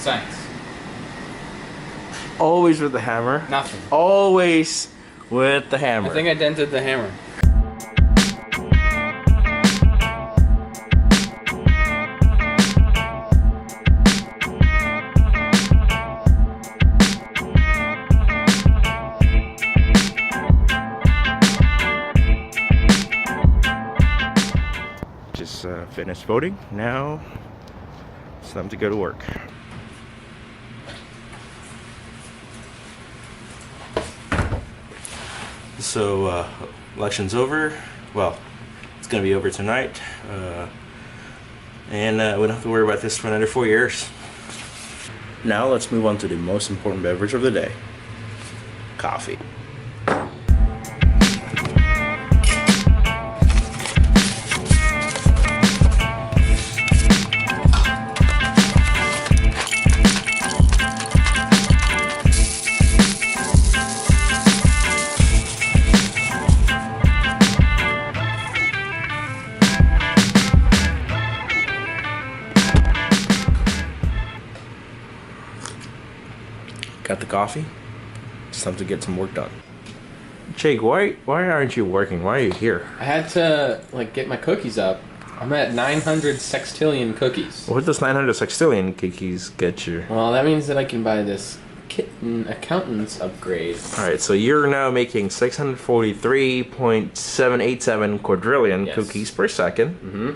science. Always with the hammer. Nothing. Always with the hammer. I think I dented the hammer. Just finished voting. Now it's time to go to work. So election's over. Well, it's gonna be over tonight, and we don't have to worry about this for another 4 years. Now let's move on to the most important beverage of the day: coffee. Got the coffee. It's time to get some work done. Jake, why aren't you working? Why are you here? I had to get my cookies up. I'm at 900 sextillion cookies. What does 900 sextillion cookies get you? Well, that means that I can buy this kitten accountant's upgrade. Alright, so you're now making 643.787 quadrillion Yes. cookies per second. Mm-hmm.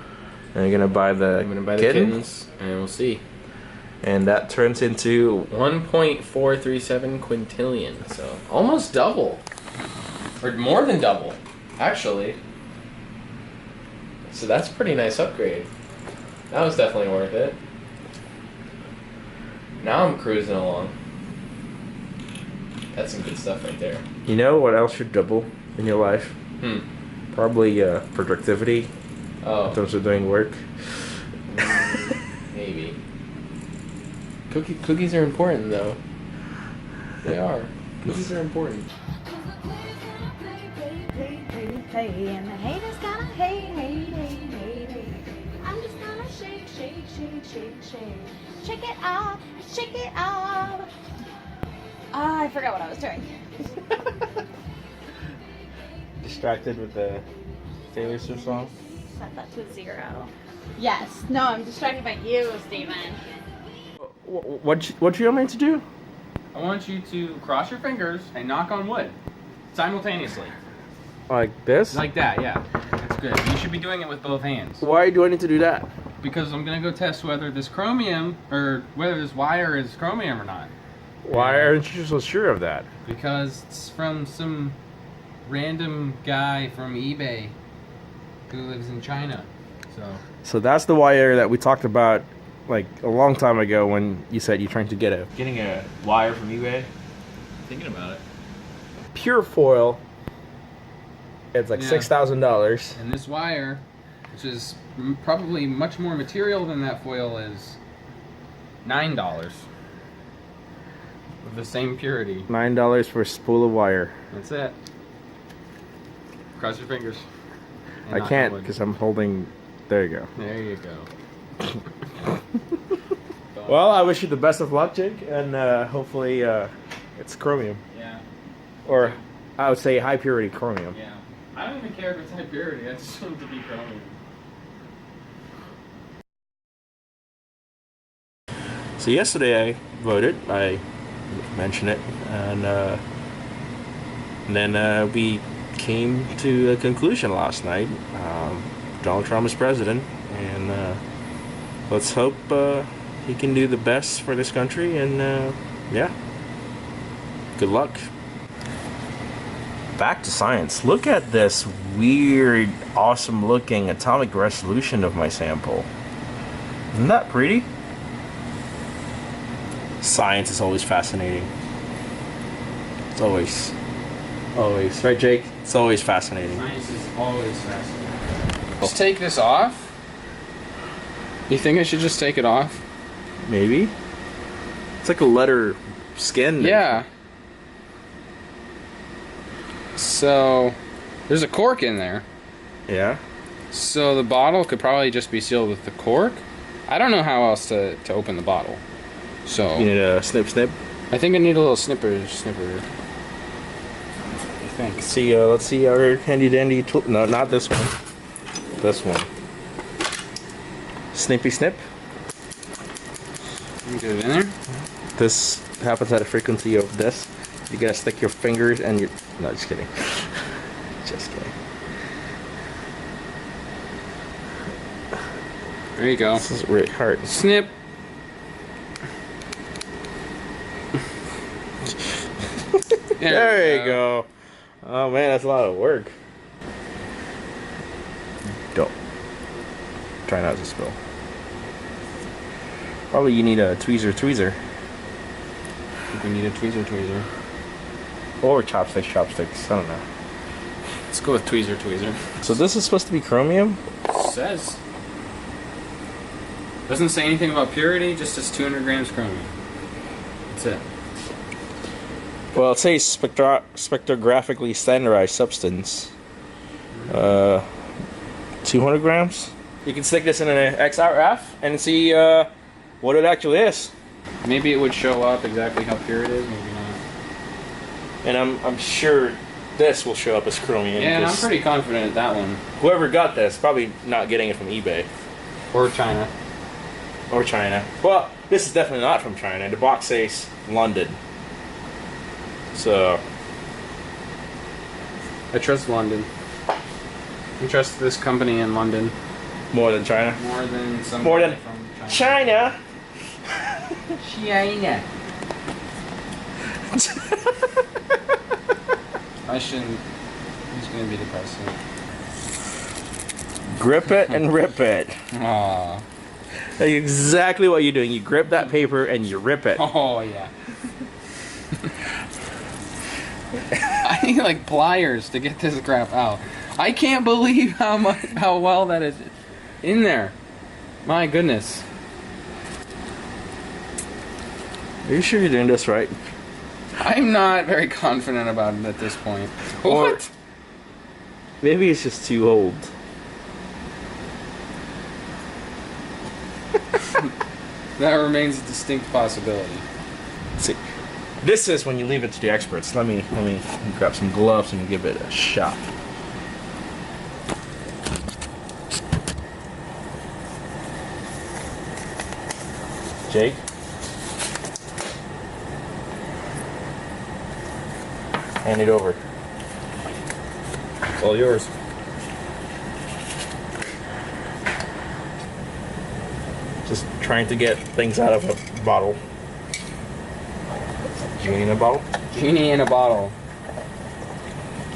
And you're gonna buy the I'm gonna buy the kitten, kittens, and we'll see. and that turns into 1.437 quintillion, so almost double. Or more than double, actually. So that's a pretty nice upgrade. That was definitely worth it. Now I'm cruising along. That's some good stuff right there. You know what else should double in your life? Probably productivity in Oh, terms of doing work. maybe. Cookies are important, though. They are. Cookies are important. And the haters gonna hate. I'm just gonna shake. Shake it off. I forgot what I was doing. Distracted with the Taylor Swift song? Set that to 0. Yes. No, I'm distracted by you, Steven. What you want me to do? I want you to cross your fingers and knock on wood simultaneously. Like this? Like that, yeah. That's good. You should be doing it with both hands. Why do I need to do that? Because I'm gonna go test whether this chromium, or whether this wire is chromium or not. Why aren't you so sure of that? Because it's from some random guy from eBay who lives in China. So that's the wire that we talked about like a long time ago when you said you're trying to getting a wire from eBay. Thinking about it. Pure foil. It's like Yeah. $6,000. And this wire, which is probably much more material than that foil, is $9. With the same purity. $9 for a spool of wire. That's it. Cross your fingers. And I knock can't on wood. because I'm holding. There you go. There you go. Well, I wish you the best of luck, Jake, and hopefully it's chromium, Yeah. or I would say high purity chromium. Yeah. I don't even care if it's high purity. I just want it to be chromium. So yesterday I voted. I mentioned it, and then we came to a conclusion last night. Donald Trump is president, and let's hope he can do the best for this country. And yeah, good luck. Back to science. Look at this weird, awesome-looking atomic resolution of my sample. Isn't that pretty? Science is always fascinating. It's always, right, Jake? It's always fascinating. Science is always fascinating. Just take this off? You think I should just take it off? Maybe. It's like a leather skin. Yeah. So, there's a cork in there. Yeah. So the bottle could probably just be sealed with the cork. I don't know how else to open the bottle. So You need a snip. I think I need a little snipper. I think. See, let's see our handy dandy tool. No, not this one. This one. Snippy snip. You get it in there. This happens at a frequency of this. You gotta stick your fingers and your. No, just kidding. Just kidding. There you go. This is really hard. Snip. There you go. Oh man, that's a lot of work. Don't. Try not to spill. Probably you need a tweezer. I think we need a tweezer. Or chopsticks. I don't know. Let's go with tweezer. So this is supposed to be chromium? Says. Doesn't say anything about purity, just says 200 grams chromium. That's it. Well, it says spectrographically standardized substance. 200 grams? You can stick this in an XRF and see what it actually is. Maybe it would show up exactly how pure it is, maybe not. And I'm sure this will show up as chromium. Yeah, and I'm because pretty confident that one. whoever got this probably not getting it from eBay Or China. or China. Well, this is definitely not from China. The box says London. So I trust London. I trust this company in London more than China. more than some More than from China. China. China. I shouldn't. He's gonna be the president. Grip it and rip it. Aww. That's exactly what you're doing. You grip that paper and you rip it. Oh yeah. I need like pliers to get this crap out. I can't believe how well that is in there. My goodness. Are you sure you're doing this right? I'm not very confident about it at this point. Or- What? Maybe it's just too old. That remains a distinct possibility. Let's see. This is when you leave it to the experts. Let me grab some gloves and give it a shot. Jake? Hand it over. It's all yours. Just trying to get things out of a bottle. Genie in a bottle? Genie in a bottle.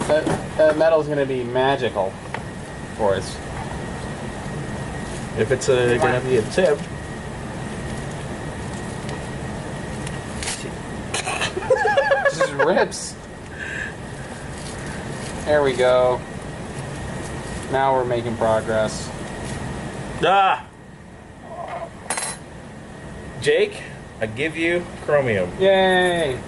That metal's gonna be magical for us. If it's gonna be a tip. Just rips. There we go. Now we're making progress. Ah! Jake, I give you chromium. Yay!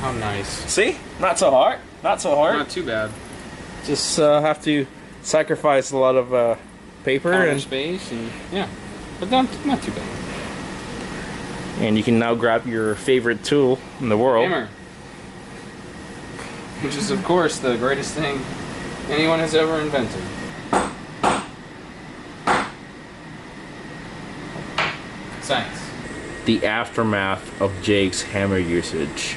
How nice. See? Not so hard. Not so hard. Not too bad. Just have to sacrifice a lot of paper Counter and space and yeah, but not too bad. you can now grab your favorite tool in the world. Hammer, which is of course the greatest thing anyone has ever invented. Science. The aftermath of Jake's hammer usage.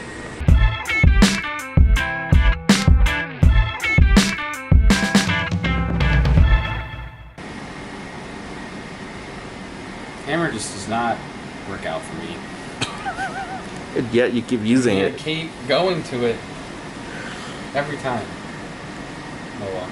Hammer just does not work out for me. And yet you keep using I it. keep going to it every time. Oh well.